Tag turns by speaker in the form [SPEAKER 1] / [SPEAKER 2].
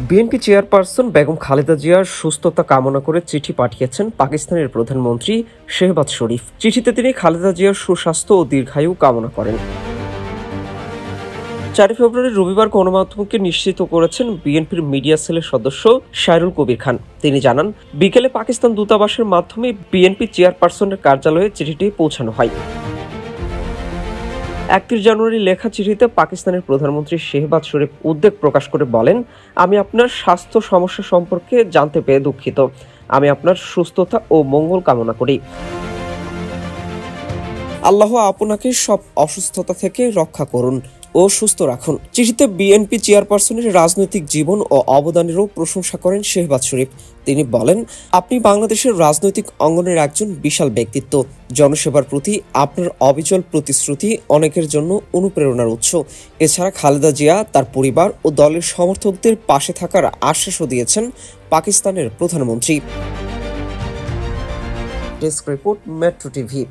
[SPEAKER 1] BNP chairperson Begum Khaleda জিয়ার সুস্থতা কামনা করে চিঠি পাঠিয়েছেন পাকিস্তানের প্রধানমন্ত্রী শেহবাজ শরীফ। চিঠিতে তিনি খালেদা জিয়ার সুস্বাস্থ্য ও দীর্ঘায়ু কামনা করেন। 4 ফেব্রুয়ারি রবিবার গণমাধ্যমকে নিশ্চিত করেছেন বিএনপির মিডিয়া সেলের সদস্য শায়রুল কবির খান। তিনি জানান, বিকেলে পাকিস্তান দূতাবাসের মাধ্যমে বিএনপি চেয়ারপারসনের কার্যালয়ে চিঠিটি পৌঁছানো হয়। 31 জানুয়ারি লেখা চিঠিতে পাকিস্তানের প্রধানমন্ত্রী শেহবাজ শরীফ উদ্বেগ প্রকাশ করে বলেন, আমি আপনার স্বাস্থ্য সমস্যা সম্পর্কে জানতে পেরে দুঃখিত। আমি আপনার সুস্থতা ও মঙ্গল কামনা করি। আল্লাহ আপনাকে সব অসুস্থতা থেকে রক্ষা করুন ও সুস্থ রাখুন। চিঠিতে বিএনপি চেয়ারপারসনের রাজনৈতিক জীবন ও অবদানেরও প্রশংসা করেন শেহবাজ শরীফ। তিনি বলেন, আপনি বাংলাদেশের রাজনৈতিক অঙ্গনের একজন বিশাল ব্যক্তিত্ব। জনসেবার প্রতি আপনার অবিচল প্রতিশ্রুতি অনেকের জন্য অনুপ্রেরণার উৎস। এছাড়া খালেদা জিয়া তার পরিবার ও দলের সমর্থকদের পাশে থাকার আশ্বাসও দিয়েছেন পাকিস্তানের প্রধানমন্ত্রী। Desk report, metro TV.